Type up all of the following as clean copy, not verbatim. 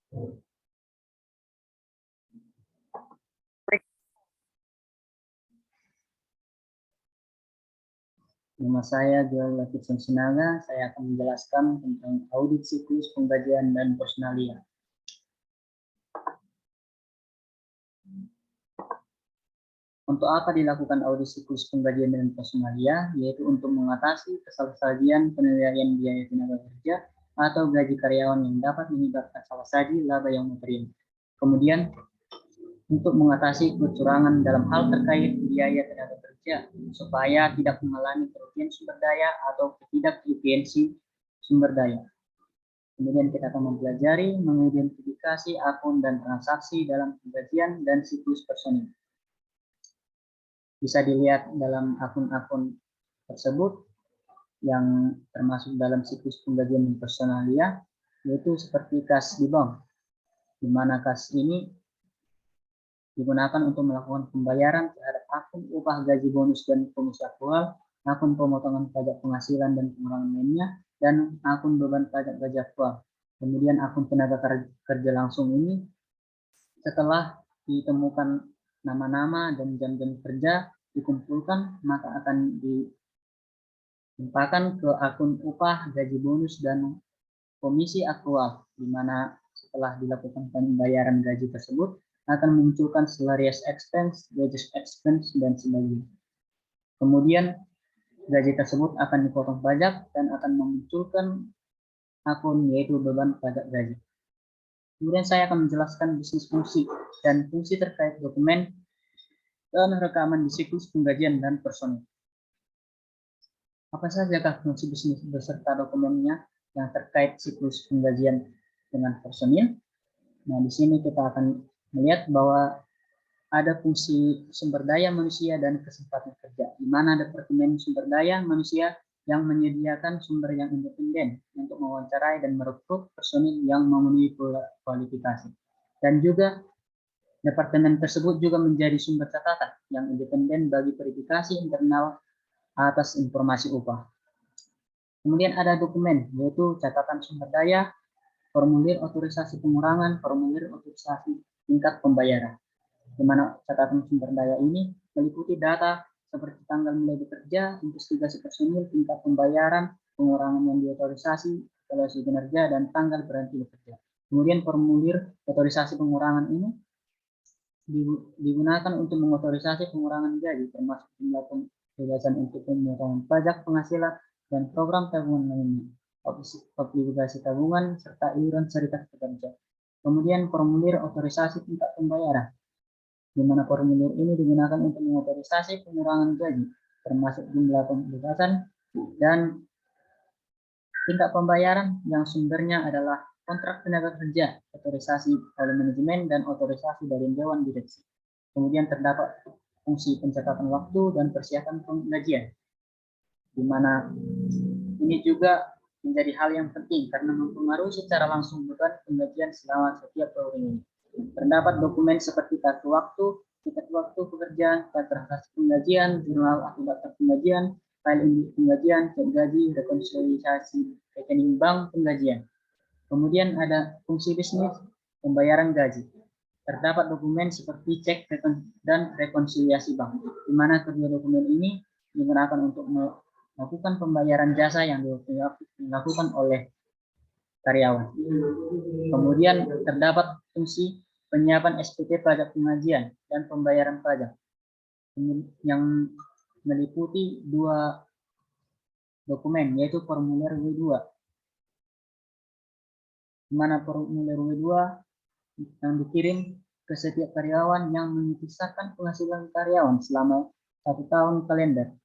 Nama saya Joel Latifson Sinaga. Saya akan menjelaskan tentang audit siklus penggajian dan personalia. Untuk apa dilakukan audit siklus penggajian dan personalia? Yaitu untuk mengatasi kesalahsajian penilaian biaya tenaga kerja atau gaji karyawan yang dapat menyebabkan salah saji laba yang material. Kemudian, untuk mengatasi kecurangan dalam hal terkait biaya tenaga kerja supaya tidak mengalami kerugian sumber daya atau ketidakefisiensi sumber daya. Kemudian kita akan mempelajari mengidentifikasi akun dan transaksi dalam penggajian dan siklus personil. Bisa dilihat dalam akun-akun tersebut yang termasuk dalam siklus penggajian dan personalia, yaitu seperti kas di bank, di mana kas ini digunakan untuk melakukan pembayaran terhadap akun upah gaji bonus dan komisi aktual, akun pemotongan pajak penghasilan dan pengurangan lainnya, dan akun beban pajak gaji aktual. Kemudian akun tenaga kerja langsung ini setelah ditemukan nama-nama dan jam-jam kerja dikumpulkan, maka akan dilimpahkan ke akun upah gaji bonus dan komisi aktual, di mana setelah dilakukan pembayaran gaji tersebut akan memunculkan salarious expense, wages expense, dan sebagainya. Kemudian gaji tersebut akan dipotong pajak dan akan memunculkan akun yaitu beban pajak gaji. Kemudian saya akan menjelaskan bisnis fungsi dan fungsi terkait dokumen dan rekaman di siklus penggajian dan personil. Apa saja fungsi bisnis beserta dokumennya yang terkait siklus penggajian dengan personil? Nah, di sini kita akan melihat bahwa ada fungsi sumber daya manusia dan kesempatan kerja, di mana Departemen Sumber Daya Manusia yang menyediakan sumber yang independen untuk mewawancarai dan merekrut personil yang memenuhi kualifikasi. Dan juga departemen tersebut juga menjadi sumber catatan yang independen bagi verifikasi internal atas informasi upah. Kemudian ada dokumen, yaitu catatan sumber daya, formulir otorisasi pengurangan, formulir otorisasi tingkat pembayaran, di mana catatan sumber daya ini meliputi data seperti tanggal mulai bekerja, investigasi personil, tingkat pembayaran, pengurangan yang diotorisasi, evaluasi kinerja, dan tanggal berhenti bekerja. Kemudian formulir otorisasi pengurangan ini digunakan untuk mengotorisasi pengurangan gaji, termasuk jumlah pembebasan untuk pemotongan pajak penghasilan dan program tabungan lainnya, obligasi tabungan, serta iuran serikat pekerja. Kemudian formulir otorisasi tingkat pembayaran, di mana formulir ini digunakan untuk mengotorisasi pengurangan gaji, termasuk jumlah pembebasan dan tingkat pembayaran yang sumbernya adalah kontrak tenaga kerja, otorisasi oleh manajemen, dan otorisasi dari Dewan Direksi. Kemudian terdapat fungsi pencatatan waktu dan persiapan penggajian, di mana ini juga menjadi hal yang penting karena mempengaruhi secara langsung beban penggajian selama setiap tahun ini. Terdapat dokumen seperti kartu waktu, tiket waktu pekerjaan, transaksi penggajian, jurnal akibat penggajian, file induk penggajian, cek gaji, rekonsiliasi rekening bank penggajian. Kemudian ada fungsi bisnis pembayaran gaji. Terdapat dokumen seperti cek dan rekonsiliasi bank, di mana kedua dokumen ini digunakan untuk melakukan pembayaran jasa yang dilakukan oleh karyawan. Kemudian terdapat fungsi penyiapan SPT pajak pengajian dan pembayaran pajak yang meliputi dua dokumen, yaitu formulir W2, di mana formulir W2 yang dikirim ke setiap karyawan yang mengisahkan penghasilan karyawan selama 1 tahun kalender.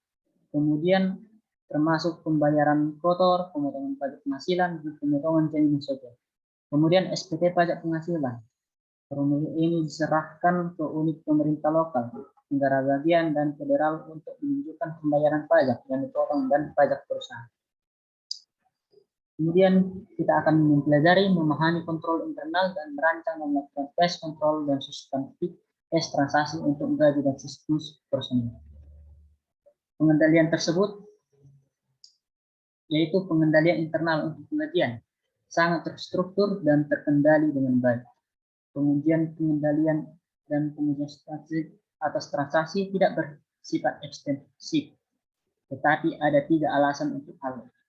Kemudian termasuk pembayaran kotor, pemotongan pajak penghasilan, dan pemotongan jaminan sosial. Kemudian SPT pajak penghasilan. Formulir ini diserahkan ke unit pemerintah lokal, negara bagian, dan federal untuk menunjukkan pembayaran pajak yang dipotong dan pajak perusahaan. Kemudian kita akan mempelajari memahami kontrol internal dan merancang dan melakukan tes kontrol dan substantif tes transaksi untuk gaji dan siklus personil. Pengendalian tersebut yaitu pengendalian internal untuk penggajian, sangat terstruktur dan terkendali dengan baik. Pengujian pengendalian dan pengujian statistik atas transaksi tidak bersifat ekstensif, tetapi ada 3 alasan untuk hal itu,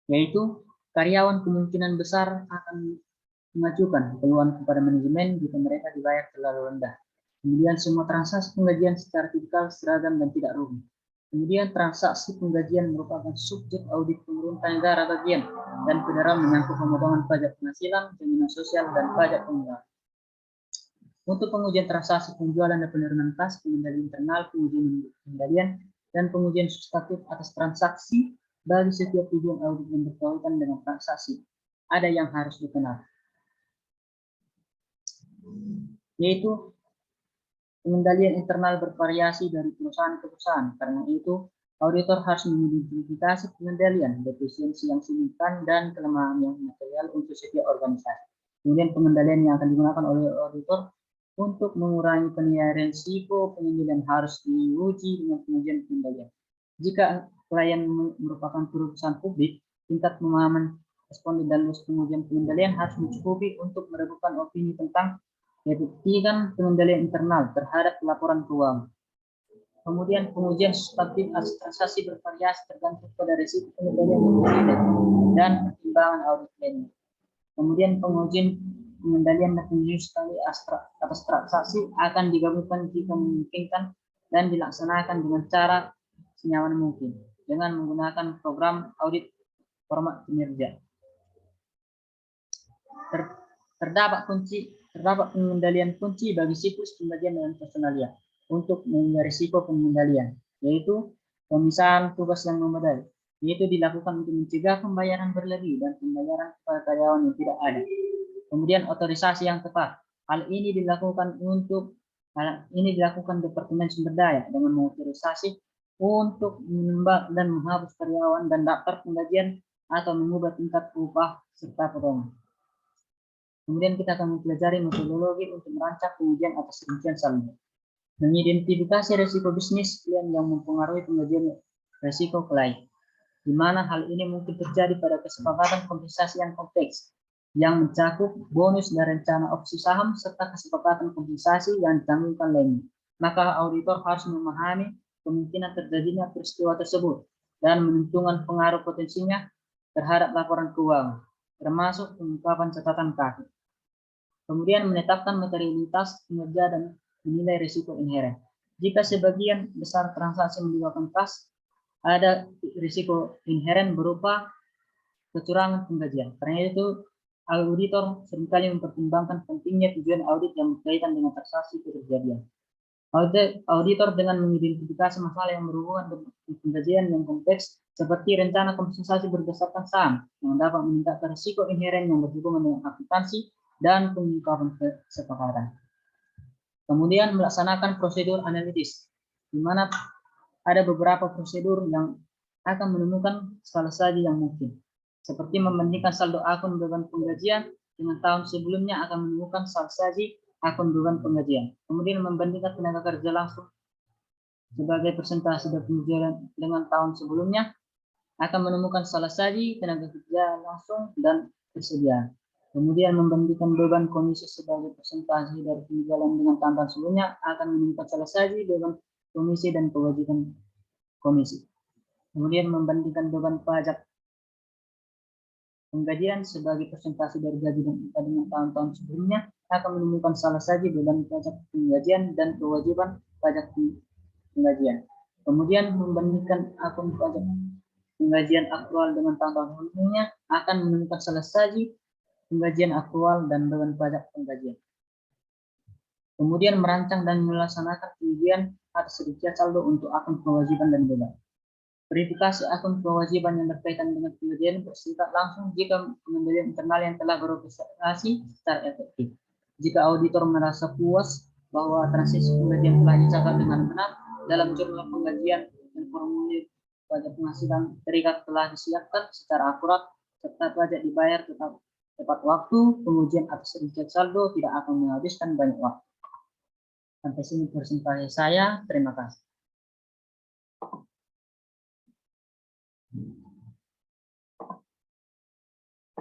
yaitu karyawan kemungkinan besar akan mengajukan keluhan kepada manajemen jika mereka dibayar terlalu rendah. Kemudian semua transaksi penggajian secara tipikal, seragam, dan tidak rugi. Kemudian transaksi penggajian merupakan subjek audit pemerintah negara bagian dan federal menyangkut pemotongan pajak penghasilan, jaminan sosial, dan pajak pengeluaran. Untuk pengujian transaksi penjualan dan penerimaan kas, pengendalian internal, pengujian pengendalian, dan pengujian substantif atas transaksi bagi setiap tujuan audit yang berkaitan dengan transaksi, ada yang harus dikenal, yaitu pengendalian internal bervariasi dari perusahaan ke perusahaan. Karena itu, auditor harus mengidentifikasi pengendalian, defisiensi yang signifikan, dan kelemahan yang material untuk setiap organisasi. Kemudian pengendalian yang akan digunakan oleh auditor untuk mengurangi penilaian risiko pengendalian harus diuji dengan pengujian pengendalian. Jika klien merupakan perusahaan publik, tingkat pemahaman responden dan luas pengujian pengendalian harus mencukupi untuk merebutkan opini tentang keefektifan pengendalian internal terhadap laporan keuangan. Kemudian pengujian substantif transaksi bervariasi tergantung pada risiko pengendalian dan pertimbangan audit lainnya. Kemudian pengujian pengendalian dan pengujian atas transaksi akan digabungkan jika memungkinkan dan dilaksanakan dengan cara senyaman mungkin dengan menggunakan program audit format kinerja. Terdapat pengendalian kunci bagi siklus pembagian dan personalia untuk menghindari risiko pengendalian, yaitu pemisahan tugas yang memadai, yaitu dilakukan untuk mencegah pembayaran berlebih dan pembayaran kepada karyawan yang tidak ada. Kemudian otorisasi yang tepat. Hal ini dilakukan Departemen Sumber Daya dengan mengotorisasi untuk menembak dan menghapus karyawan dan daftar penggajian atau mengubah tingkat upah serta potongan. Kemudian kita akan mempelajari metodologi untuk merancang pengujian atas rincian saldo. Mengidentifikasi risiko bisnis klien yang mempengaruhi penggajian risiko klien, di mana hal ini mungkin terjadi pada kesepakatan kompensasi yang kompleks, yang mencakup bonus dan rencana opsi saham serta kesepakatan kompensasi yang ditanggungan lainnya. Maka auditor harus memahami kemungkinan terjadinya peristiwa tersebut dan menentukan pengaruh potensinya terhadap laporan keuangan, termasuk pengungkapan catatan kaki. Kemudian menetapkan materialitas kinerja dan menilai risiko inheren. Jika sebagian besar transaksi melibatkan kas, ada risiko inheren berupa kecurangan penggajian. Karena itu, auditor seringkali mempertimbangkan pentingnya tujuan audit yang berkaitan dengan transaksi kejadian. Auditor dengan mengidentifikasi masalah yang berhubungan dengan penggajian yang kompleks seperti rencana kompensasi berdasarkan saham yang dapat meningkatkan risiko inheren yang berhubungan dengan akuntansi dan pengungkapan kesepakatan. Kemudian melaksanakan prosedur analitis, di mana ada beberapa prosedur yang akan menemukan skala saji yang mungkin, seperti membandingkan saldo akun beban penggajian dengan tahun sebelumnya akan menemukan saldo saji akun beban penggajian. Kemudian membandingkan tenaga kerja langsung sebagai persentase dari pengajian dengan tahun sebelumnya akan menemukan salah saji tenaga kerja langsung dan persediaan. Kemudian membandingkan beban komisi sebagai persentase dari penjualan dengan tahun sebelumnya akan menemukan salah saji beban komisi dan kewajiban komisi. Kemudian membandingkan beban pajak penggajian sebagai persentase dari gaji dan upah dengan tahun-tahun sebelumnya akan menemukan salah saji beban pajak penggajian dan kewajiban pajak penggajian. Kemudian membandingkan akun pajak penggajian aktual dengan tahun-tahun sebelumnya akan menemukan salah saji penggajian aktual dan beban pajak penggajian. Kemudian merancang dan melaksanakan pengujian atas rincian saldo untuk akun kewajiban dan beban. Verifikasi akun kewajiban yang berkaitan dengan penggajian bersifat langsung jika pengendalian internal yang telah beroperasi secara efektif. Jika auditor merasa puas bahwa transaksi penggajian telah dicatat dengan benar dalam jurnal penggajian dan formulir pajak penghasilan terikat telah disiapkan secara akurat serta pajak dibayar tepat waktu, pengujian atas rincian saldo tidak akan menghabiskan banyak waktu. Sampai sini presentasi saya. Terima kasih.